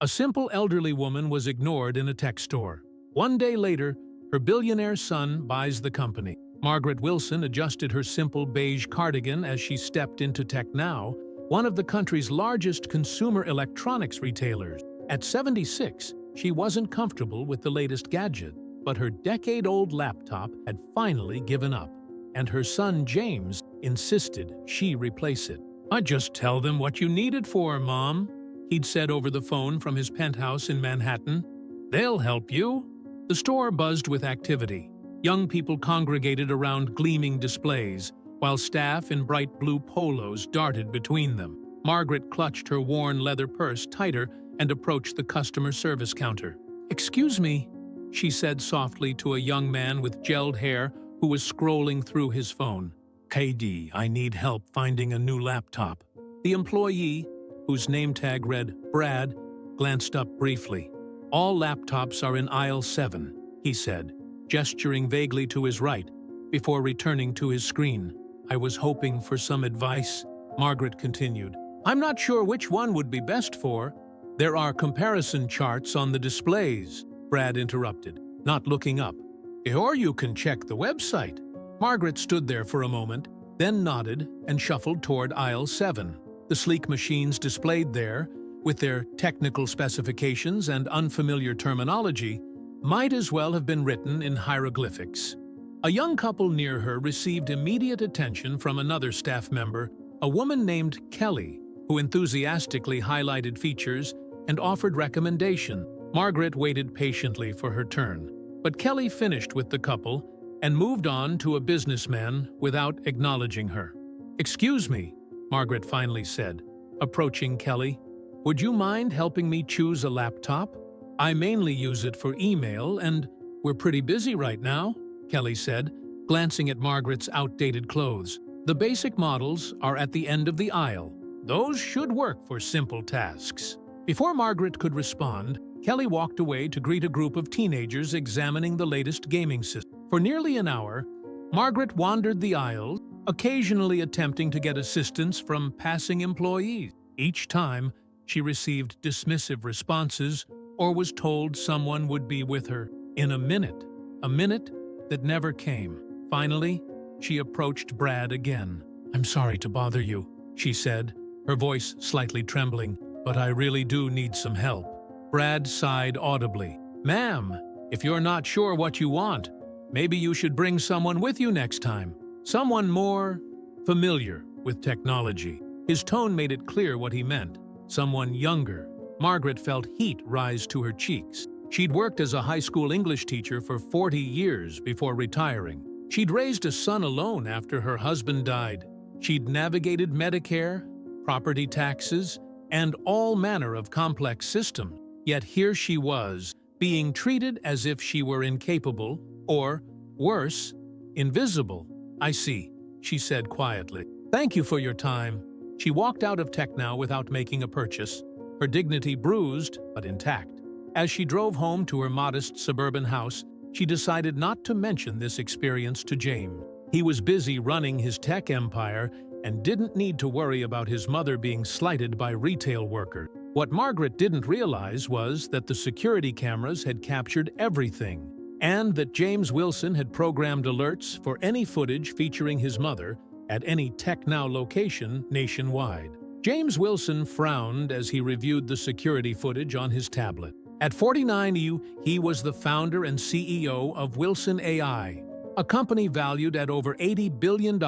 A simple elderly woman was ignored in a tech store. One day later, her billionaire son buys the company. Margaret Wilson adjusted her simple beige cardigan as she stepped into TechNow, one of the country's largest consumer electronics retailers. At 76, she wasn't comfortable with the latest gadget, but her decade-old laptop had finally given up, and her son James insisted she replace it. "I'd just tell them what you need it for, Mom," he'd said over the phone from his penthouse in Manhattan. "They'll help you." The store buzzed with activity. Young people congregated around gleaming displays, while staff in bright blue polos darted between them. Margaret clutched her worn leather purse tighter and approached the customer service counter. "Excuse me," she said softly to a young man with gelled hair who was scrolling through his phone. "KD, I need help finding a new laptop." The employee, whose name tag read Brad, glanced up briefly. "All laptops are in aisle 7, he said, gesturing vaguely to his right, before returning to his screen. "I was hoping for some advice," Margaret continued. "I'm not sure which one would be best for." "There are comparison charts on the displays," Brad interrupted, not looking up. "Or you can check the website." Margaret stood there for a moment, then nodded and shuffled toward aisle 7. The sleek machines displayed there, with their technical specifications and unfamiliar terminology, might as well have been written in hieroglyphics. A young couple near her received immediate attention from another staff member, a woman named Kelly, who enthusiastically highlighted features and offered recommendation. Margaret waited patiently for her turn, but Kelly finished with the couple and moved on to a businessman without acknowledging her. "Excuse me," Margaret finally said, approaching Kelly. "Would you mind helping me choose a laptop? I mainly use it for email, and we're pretty busy right now," Kelly said, glancing at Margaret's outdated clothes. "The basic models are at the end of the aisle. Those should work for simple tasks." Before Margaret could respond, Kelly walked away to greet a group of teenagers examining the latest gaming system. For nearly an hour, Margaret wandered the aisles, occasionally attempting to get assistance from passing employees. Each time, she received dismissive responses or was told someone would be with her in a minute that never came. Finally, she approached Brad again. "I'm sorry to bother you," she said, her voice slightly trembling, "but I really do need some help." Brad sighed audibly. "Ma'am, if you're not sure what you want, maybe you should bring someone with you next time. Someone more familiar with technology." His tone made it clear what he meant. Someone younger. Margaret felt heat rise to her cheeks. She'd worked as a high school English teacher for 40 years before retiring. She'd raised a son alone after her husband died. She'd navigated Medicare, property taxes, and all manner of complex systems. Yet here she was, being treated as if she were incapable, or, worse, invisible. "I see," she said quietly. "Thank you for your time." She walked out of TechNow without making a purchase, her dignity bruised but intact. As she drove home to her modest suburban house, she decided not to mention this experience to James. He was busy running his tech empire and didn't need to worry about his mother being slighted by retail workers. What Margaret didn't realize was that the security cameras had captured everything, and that James Wilson had programmed alerts for any footage featuring his mother at any TechNow location nationwide. James Wilson frowned as he reviewed the security footage on his tablet. At 49, he was the founder and CEO of Wilson AI, a company valued at over $80 billion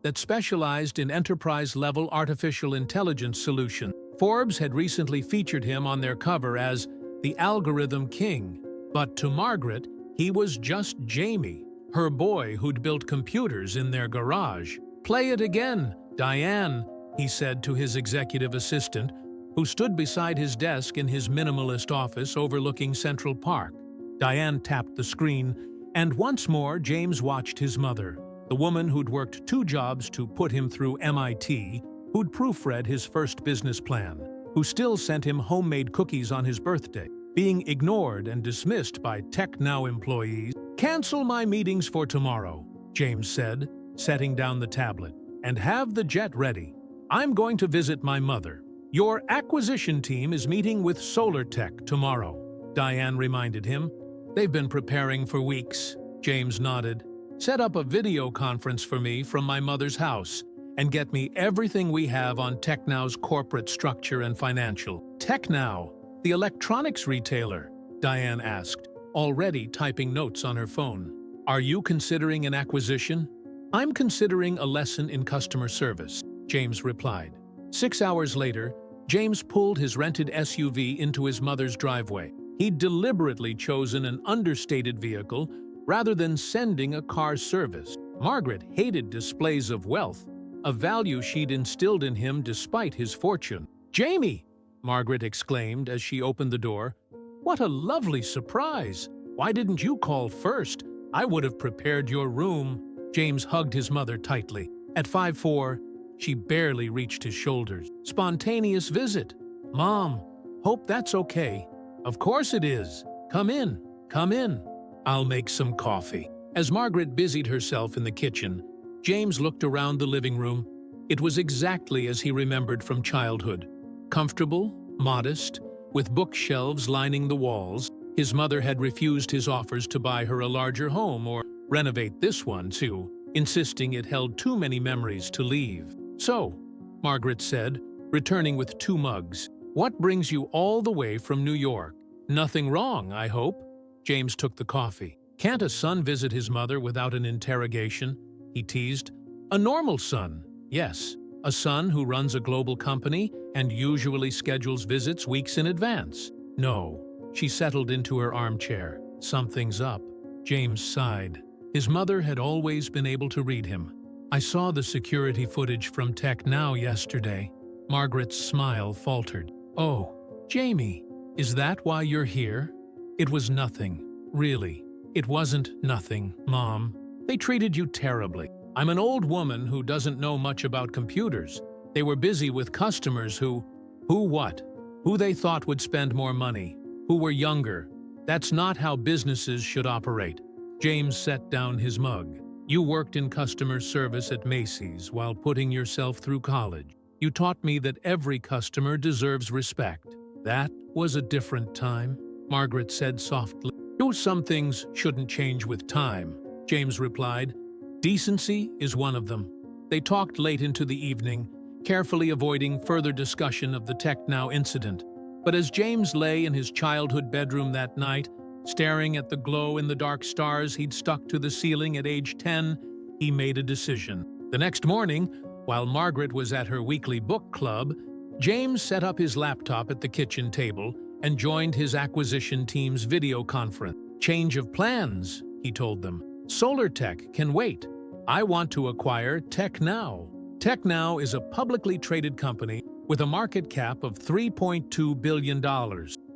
that specialized in enterprise-level artificial intelligence solutions. Forbes had recently featured him on their cover as the Algorithm King, but to Margaret, he was just Jamie, her boy who'd built computers in their garage. "Play it again, Diane," he said to his executive assistant, who stood beside his desk in his minimalist office overlooking Central Park. Diane tapped the screen, and once more James watched his mother, the woman who'd worked 2 jobs to put him through MIT, who'd proofread his first business plan, who still sent him homemade cookies on his birthday, being ignored and dismissed by TechNow employees. "Cancel my meetings for tomorrow," James said, setting down the tablet, "and have the jet ready. I'm going to visit my mother." Your acquisition team is meeting with Solar Tech tomorrow, Diane reminded him. They've been preparing for weeks, James nodded. Set up a video conference for me from my mother's house and get me everything we have on TechNow's corporate structure and financial. TechNow, the electronics retailer, Diane asked, already typing notes on her phone. Are you considering an acquisition? I'm considering a lesson in customer service, James replied. 6 hours later, James pulled his rented SUV into his mother's driveway. He'd deliberately chosen an understated vehicle rather than sending a car service. Margaret hated displays of wealth, a value she'd instilled in him despite his fortune. "Jamie!" Margaret exclaimed as she opened the door. "What a lovely surprise! Why didn't you call first? I would have prepared your room." James hugged his mother tightly. At 5'4", she barely reached his shoulders. "Spontaneous visit. Mom, hope that's okay." "Of course it is. Come in, come in. I'll make some coffee." As Margaret busied herself in the kitchen, James looked around the living room. It was exactly as he remembered from childhood. Comfortable, modest, with bookshelves lining the walls. His mother had refused his offers to buy her a larger home or renovate this one too, insisting it held too many memories to leave. "So," Margaret said, returning with 2 mugs, "what brings you all the way from New York? Nothing wrong, I hope?" James took the coffee. "Can't a son visit his mother without an interrogation?" he teased. "A normal son, yes. A son who runs a global company and usually schedules visits weeks in advance." "No." She settled into her armchair. "Something's up." James sighed. His mother had always been able to read him. "I saw the security footage from TechNow yesterday." Margaret's smile faltered. "Oh, Jamie, is that why you're here?" "It was nothing, really. It wasn't nothing, Mom. They treated you terribly. I'm an old woman who doesn't know much about computers. They were busy with customers who what? Who they thought would spend more money, who were younger. That's not how businesses should operate." James set down his mug. "You worked in customer service at Macy's while putting yourself through college. You taught me that every customer deserves respect." "That was a different time," Margaret said softly. "Some things shouldn't change with time," James replied. "Decency is one of them." They talked late into the evening, carefully avoiding further discussion of the TechNow incident. But as James lay in his childhood bedroom that night, staring at the glow-in-the-dark stars he'd stuck to the ceiling at age 10, he made a decision. The next morning, while Margaret was at her weekly book club, James set up his laptop at the kitchen table and joined his acquisition team's video conference. "Change of plans," he told them. "Solar Tech can wait. I want to acquire TechNow." TechNow is a publicly traded company with a market cap of $3.2 billion,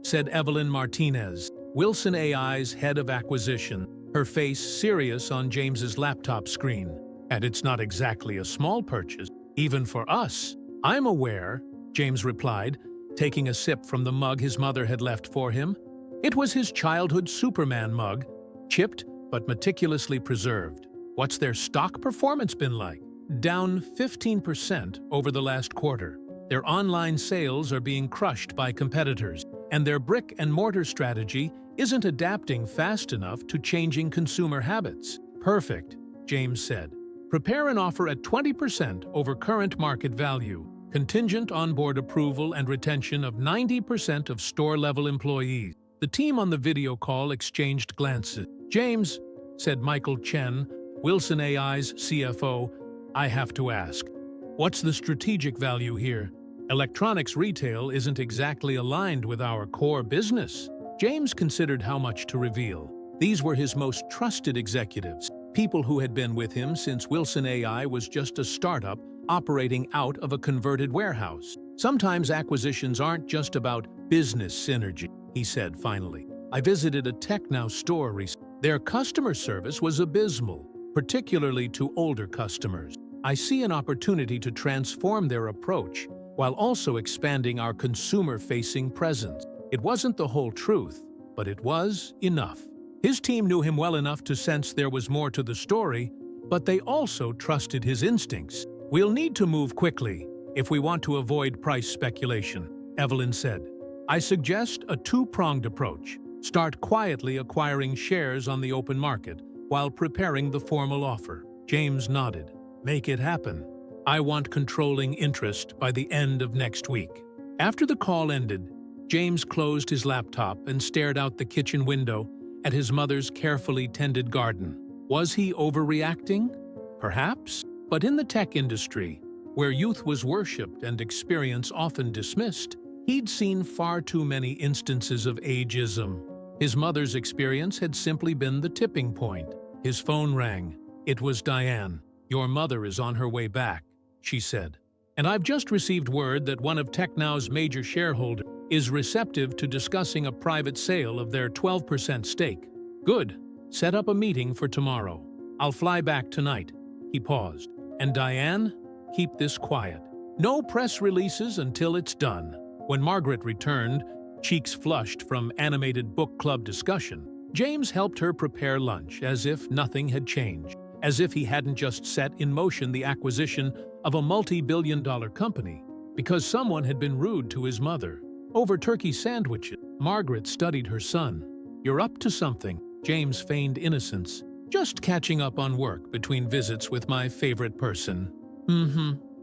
said Evelyn Martinez, Wilson AI's head of acquisition, her face serious on James's laptop screen. "And it's not exactly a small purchase, even for us." "I'm aware," James replied, taking a sip from the mug his mother had left for him. It was his childhood Superman mug, chipped but meticulously preserved. "What's their stock performance been like?" "Down 15% over the last quarter. Their online sales are being crushed by competitors, and their brick-and-mortar strategy isn't adapting fast enough to changing consumer habits." "Perfect," James said. "Prepare an offer at 20% over current market value, contingent on board approval and retention of 90% of store-level employees." The team on the video call exchanged glances. "James," said Michael Chen, Wilson AI's CFO, "I have to ask, what's the strategic value here? Electronics retail isn't exactly aligned with our core business." James considered how much to reveal. These were his most trusted executives, people who had been with him since Wilson AI was just a startup operating out of a converted warehouse. "Sometimes acquisitions aren't just about business synergy," he said finally. "I visited a TechNow store recently. Their customer service was abysmal, particularly to older customers. I see an opportunity to transform their approach while also expanding our consumer-facing presence." It wasn't the whole truth, but it was enough. His team knew him well enough to sense there was more to the story, but they also trusted his instincts. "We'll need to move quickly," if we want to avoid price speculation, Evelyn said. I suggest a two-pronged approach. Start quietly acquiring shares on the open market while preparing the formal offer. James nodded. Make it happen. I want controlling interest by the end of next week. After the call ended, James closed his laptop and stared out the kitchen window at his mother's carefully tended garden. Was he overreacting? Perhaps. But in the tech industry, where youth was worshipped and experience often dismissed, he'd seen far too many instances of ageism. His mother's experience had simply been the tipping point. His phone rang. It was Diane. Your mother is on her way back, she said. And I've just received word that one of TechNow's major shareholders is receptive to discussing a private sale of their 12% stake. Good. Set up a meeting for tomorrow. I'll fly back tonight. He paused. And Diane, keep this quiet. No press releases until it's done. When Margaret returned, cheeks flushed from animated book club discussion, James helped her prepare lunch as if nothing had changed, as if he hadn't just set in motion the acquisition of a multi-billion-dollar company because someone had been rude to his mother. Over turkey sandwiches, Margaret studied her son. You're up to something, James feigned innocence. Just catching up on work between visits with my favorite person.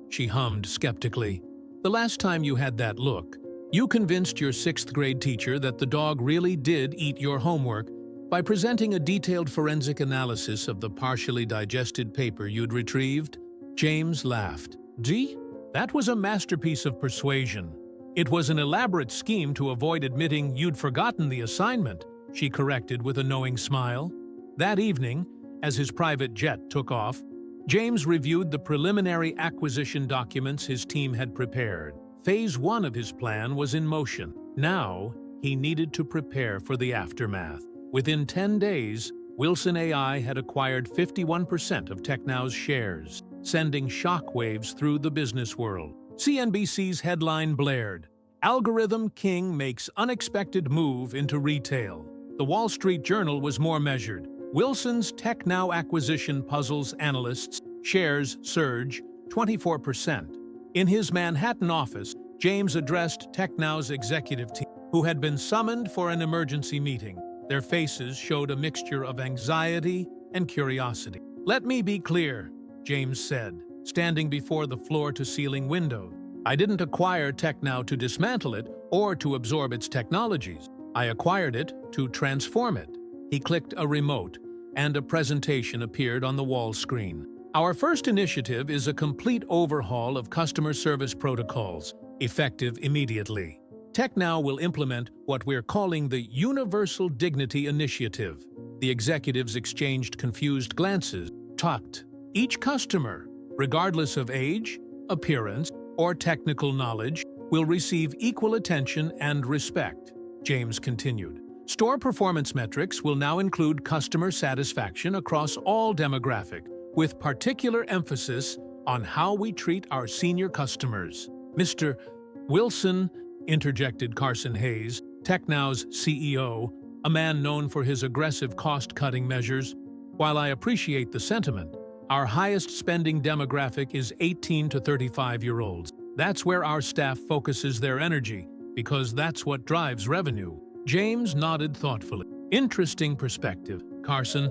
She hummed skeptically. The last time you had that look, you convinced your 6th grade teacher that the dog really did eat your homework by presenting a detailed forensic analysis of the partially digested paper you'd retrieved. James laughed. Gee, that was a masterpiece of persuasion. It was an elaborate scheme to avoid admitting you'd forgotten the assignment, she corrected with a knowing smile. That evening, as his private jet took off, James reviewed the preliminary acquisition documents his team had prepared. Phase 1 of his plan was in motion. Now, he needed to prepare for the aftermath. Within 10 days, Wilson AI had acquired 51% of TechNow's shares, sending shockwaves through the business world. CNBC's headline blared, Algorithm King makes unexpected move into retail. The Wall Street Journal was more measured. Wilson's TechNow acquisition puzzles analysts, shares surge 24%. In his Manhattan office, James addressed TechNow's executive team, who had been summoned for an emergency meeting. Their faces showed a mixture of anxiety and curiosity. Let me be clear, James said, standing before the floor-to-ceiling window. I didn't acquire TechNow to dismantle it or to absorb its technologies. I acquired it to transform it. He clicked a remote, and a presentation appeared on the wall screen. Our first initiative is a complete overhaul of customer service protocols, effective immediately. TechNow will implement what we're calling the Universal Dignity Initiative. The executives exchanged confused glances. Talked. Each customer, regardless of age, appearance, or technical knowledge, will receive equal attention and respect, James continued. Store performance metrics will now include customer satisfaction across all demographics, with particular emphasis on how we treat our senior customers. Mr. Wilson, interjected Carson Hayes, TechNow's CEO, a man known for his aggressive cost-cutting measures. While I appreciate the sentiment, our highest spending demographic is 18 to 35-year-olds. That's where our staff focuses their energy, because that's what drives revenue. James nodded thoughtfully. Interesting perspective, Carson.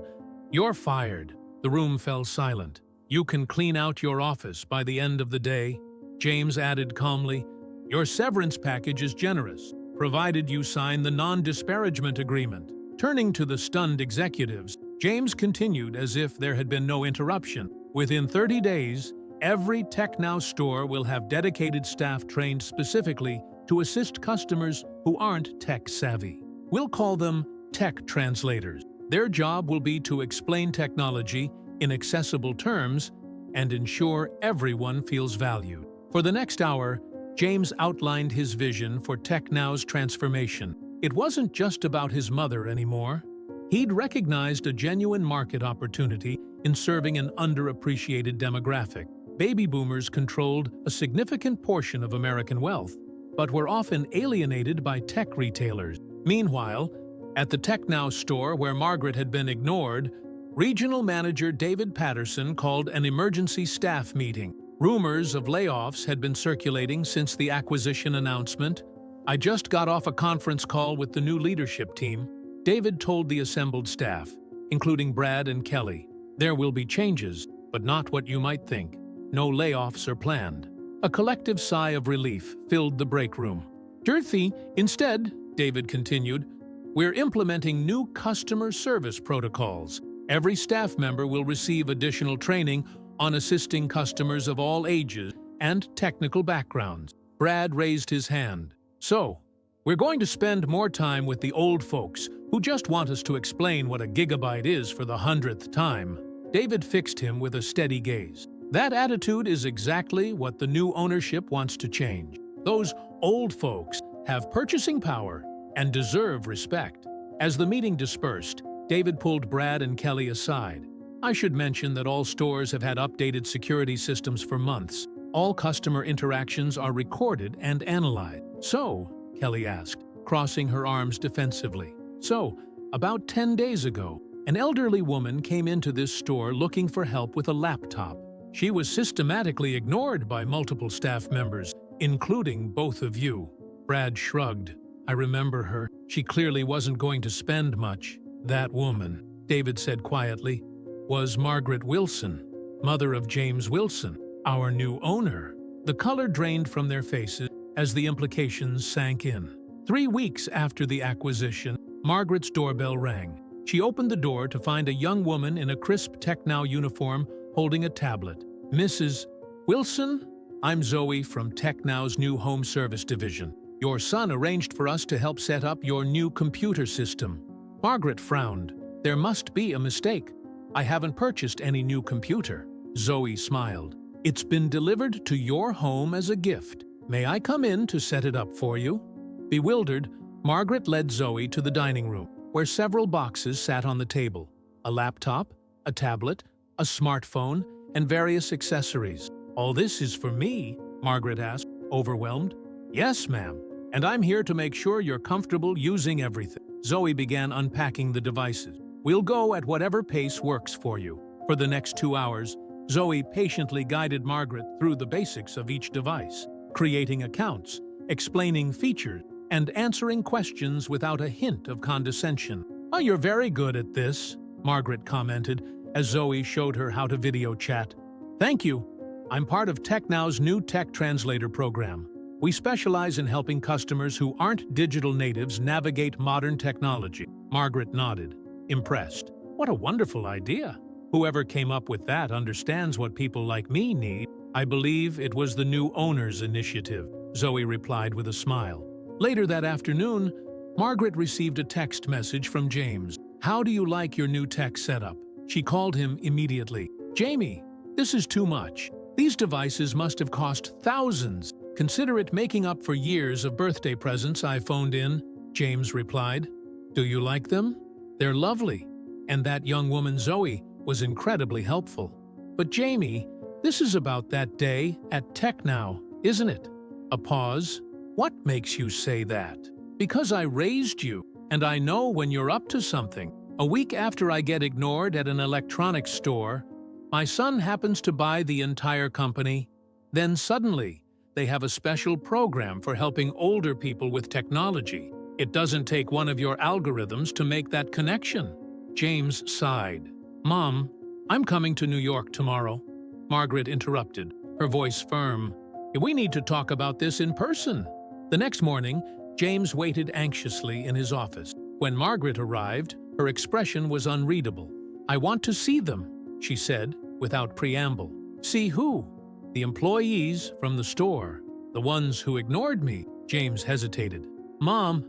You're fired. The room fell silent. You can clean out your office by the end of the day, James added calmly. Your severance package is generous, provided you sign the non-disparagement agreement. Turning to the stunned executives, James continued as if there had been no interruption. Within 30 days, every TechNow store will have dedicated staff trained specifically to assist customers who aren't tech-savvy. We'll call them tech translators. Their job will be to explain technology in accessible terms and ensure everyone feels valued. For the next hour, James outlined his vision for TechNow's transformation. It wasn't just about his mother anymore. He'd recognized a genuine market opportunity in serving an underappreciated demographic. Baby boomers controlled a significant portion of American wealth, but were often alienated by tech retailers. Meanwhile, at the TechNow store where Margaret had been ignored, Regional Manager David Patterson called an emergency staff meeting. Rumors of layoffs had been circulating since the acquisition announcement. "I just got off a conference call with the new leadership team," David told the assembled staff, including Brad and Kelly. "There will be changes, but not what you might think. No layoffs are planned." A collective sigh of relief filled the break room. "Dorothy, instead," David continued, "we're implementing new customer service protocols. Every staff member will receive additional training on assisting customers of all ages and technical backgrounds." Brad raised his hand. "So, we're going to spend more time with the old folks who just want us to explain what a gigabyte is for the 100th time." David fixed him with a steady gaze. "That attitude is exactly what the new ownership wants to change. Those old folks have purchasing power and deserve respect." As the meeting dispersed, David pulled Brad and Kelly aside. "I should mention that all stores have had updated security systems for months. All customer interactions are recorded and analyzed." "So," Kelly asked, crossing her arms defensively. "So, about 10 days ago, an elderly woman came into this store looking for help with a laptop. She was systematically ignored by multiple staff members, including both of you." Brad shrugged. "I remember her. She clearly wasn't going to spend much." "That woman," David said quietly, "was Margaret Wilson, mother of James Wilson, our new owner." The color drained from their faces as the implications sank in. 3 weeks after the acquisition, Margaret's doorbell rang. She opened the door to find a young woman in a crisp TechNow uniform holding a tablet. "Mrs. Wilson, I'm Zoe from TechNow's new home service division. Your son arranged for us to help set up your new computer system." Margaret frowned. "There must be a mistake. I haven't purchased any new computer." Zoe smiled. "It's been delivered to your home as a gift. May I come in to set it up for you?" Bewildered, Margaret led Zoe to the dining room, where several boxes sat on the table: a laptop, a tablet, a smartphone, and various accessories. "All this is for me?" Margaret asked, overwhelmed. "Yes, ma'am, and I'm here to make sure you're comfortable using everything." Zoe began unpacking the devices. "We'll go at whatever pace works for you." For the next 2 hours, Zoe patiently guided Margaret through the basics of each device, creating accounts, explaining features, and answering questions without a hint of condescension. "Oh, you're very good at this," Margaret commented as Zoe showed her how to video chat. "Thank you. I'm part of TechNow's new tech translator program. We specialize in helping customers who aren't digital natives navigate modern technology." Margaret nodded, impressed. "What a wonderful idea. Whoever came up with that understands what people like me need." "I believe it was the new owner's initiative," Zoe replied with a smile. Later that afternoon, Margaret received a text message from James. "How do you like your new tech setup?" She called him immediately. "Jamie, this is too much. These devices must have cost thousands. Consider it making up for years of birthday presents I phoned in," James replied. "Do you like them? They're lovely. And that young woman Zoe was incredibly helpful." "But Jamie, this is about that day at TechNow, isn't it?" A pause. "What makes you say that?" "Because I raised you, and I know when you're up to something. A week after I get ignored at an electronics store, my son happens to buy the entire company. Then suddenly, they have a special program for helping older people with technology. It doesn't take one of your algorithms to make that connection." James sighed. "Mom, I'm coming to New York tomorrow." Margaret interrupted, her voice firm. "We need to talk about this in person." The next morning, James waited anxiously in his office. When Margaret arrived, her expression was unreadable. "I want to see them," she said, without preamble. "See who?" "The employees from the store. The ones who ignored me." James hesitated. "Mom,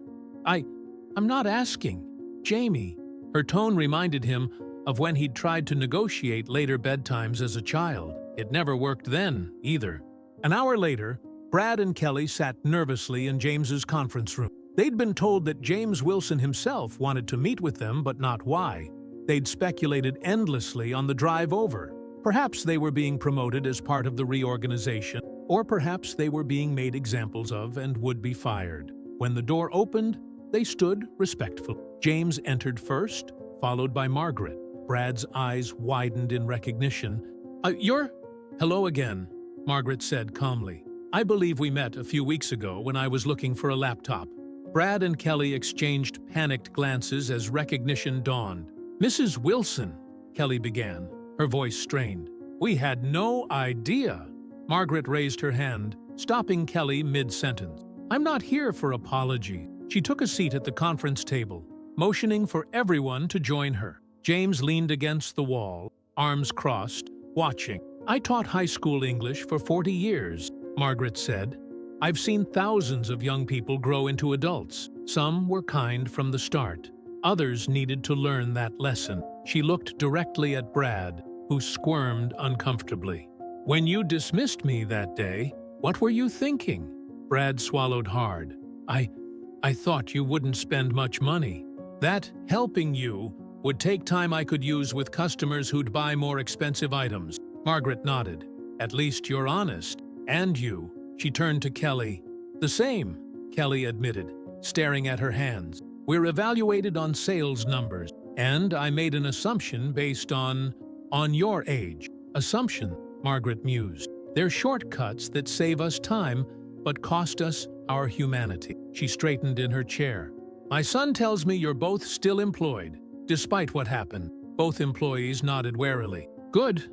I'm not asking." "Jamie." Her tone reminded him of when he'd tried to negotiate later bedtimes as a child. It never worked then, either. An hour later, Brad and Kelly sat nervously in James's conference room. They'd been told that James Wilson himself wanted to meet with them, but not why. They'd speculated endlessly on the drive over. Perhaps they were being promoted as part of the reorganization, or perhaps they were being made examples of and would be fired. When the door opened, they stood respectfully. James entered first, followed by Margaret. Brad's eyes widened in recognition. You're... Hello again." Margaret said calmly. "I believe we met a few weeks ago when I was looking for a laptop." Brad and Kelly exchanged panicked glances as recognition dawned. "Mrs. Wilson," Kelly began, her voice strained. "We had no idea." Margaret raised her hand, stopping Kelly mid-sentence. "I'm not here for apology." She took a seat at the conference table, motioning for everyone to join her. James leaned against the wall, arms crossed, watching. "I taught high school English for 40 years, Margaret said. "I've seen thousands of young people grow into adults. Some were kind from the start. Others needed to learn that lesson." She looked directly at Brad, who squirmed uncomfortably. "When you dismissed me that day, what were you thinking?" Brad swallowed hard. I thought you wouldn't spend much money. That helping you would take time I could use with customers who'd buy more expensive items." Margaret nodded. "At least you're honest. And you." She turned to Kelly. "The same," Kelly admitted, staring at her hands. "We're evaluated on sales numbers, and I made an assumption based on your age." "Assumption," Margaret mused. "They're shortcuts that save us time, but cost us our humanity." She straightened in her chair. "My son tells me you're both still employed, despite what happened." Both employees nodded warily. "Good,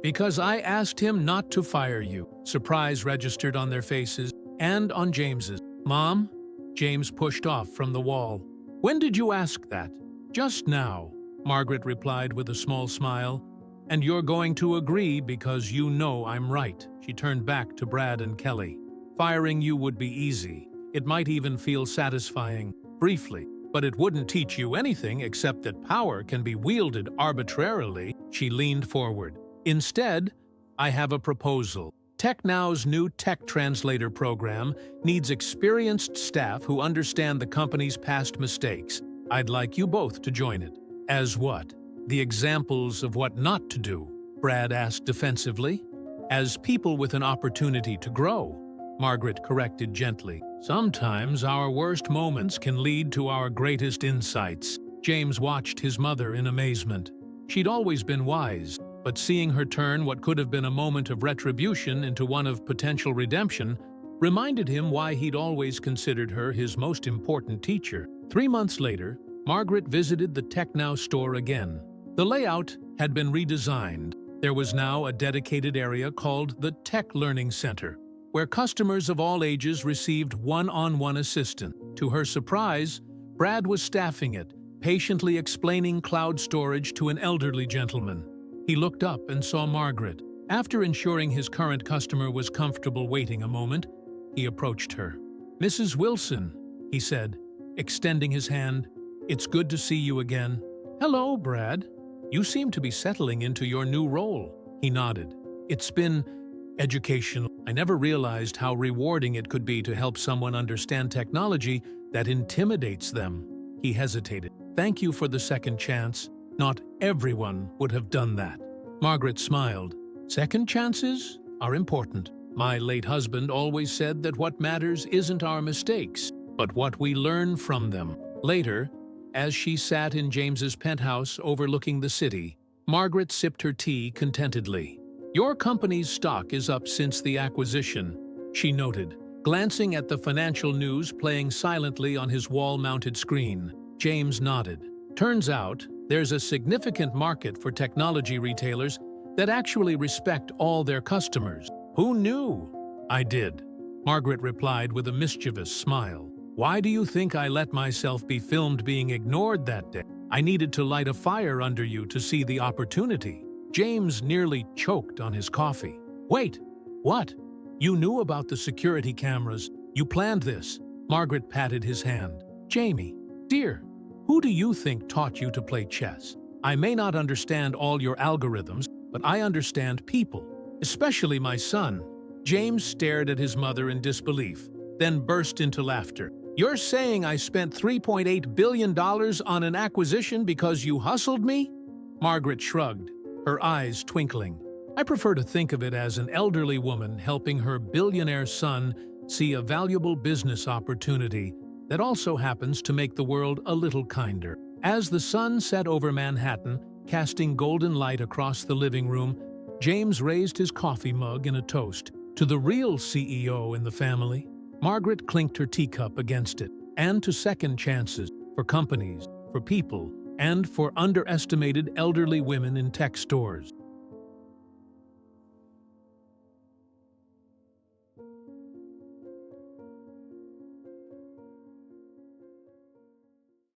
because I asked him not to fire you." Surprise registered on their faces and on James's. "Mom?" James pushed off from the wall. "When did you ask that?" "Just now," Margaret replied with a small smile. "And you're going to agree because you know I'm right." She turned back to Brad and Kelly. "Firing you would be easy. It might even feel satisfying, briefly. But it wouldn't teach you anything except that power can be wielded arbitrarily." She leaned forward. "Instead, I have a proposal. TechNow's new tech translator program needs experienced staff who understand the company's past mistakes. I'd like you both to join it." "As what? The examples of what not to do?" Brad asked defensively. "As people with an opportunity to grow," Margaret corrected gently. "Sometimes our worst moments can lead to our greatest insights." James watched his mother in amazement. She'd always been wise, but seeing her turn what could have been a moment of retribution into one of potential redemption reminded him why he'd always considered her his most important teacher. 3 months later, Margaret visited the TechNow store again. The layout had been redesigned. There was now a dedicated area called the Tech Learning Center, where customers of all ages received one-on-one assistance. To her surprise, Brad was staffing it, patiently explaining cloud storage to an elderly gentleman. He looked up and saw Margaret. After ensuring his current customer was comfortable waiting a moment, he approached her. "Mrs. Wilson," he said, extending his hand. "It's good to see you again." "Hello, Brad. You seem to be settling into your new role." He nodded. "It's been educational. I never realized how rewarding it could be to help someone understand technology that intimidates them." He hesitated. "Thank you for the second chance. Not everyone would have done that." Margaret smiled. "Second chances are important. My late husband always said that what matters isn't our mistakes, but what we learn from them." Later, as she sat in James's penthouse overlooking the city, Margaret sipped her tea contentedly. "Your company's stock is up since the acquisition," she noted, glancing at the financial news playing silently on his wall-mounted screen. James nodded. "Turns out, there's a significant market for technology retailers that actually respect all their customers." "Who knew?" "I did," Margaret replied with a mischievous smile. "Why do you think I let myself be filmed being ignored that day? I needed to light a fire under you to see the opportunity." James nearly choked on his coffee. "Wait, what? You knew about the security cameras? You planned this?" Margaret patted his hand. "Jamie, dear, who do you think taught you to play chess? I may not understand all your algorithms, but I understand people, especially my son." James stared at his mother in disbelief, then burst into laughter. "You're saying I spent $3.8 billion on an acquisition because you hustled me?" Margaret shrugged, her eyes twinkling. "I prefer to think of it as an elderly woman helping her billionaire son see a valuable business opportunity that also happens to make the world a little kinder." As the sun set over Manhattan, casting golden light across the living room, James raised his coffee mug in a toast. To the real CEO in the family, Margaret clinked her teacup against it, and to second chances for companies, for people, and for underestimated elderly women in tech stores.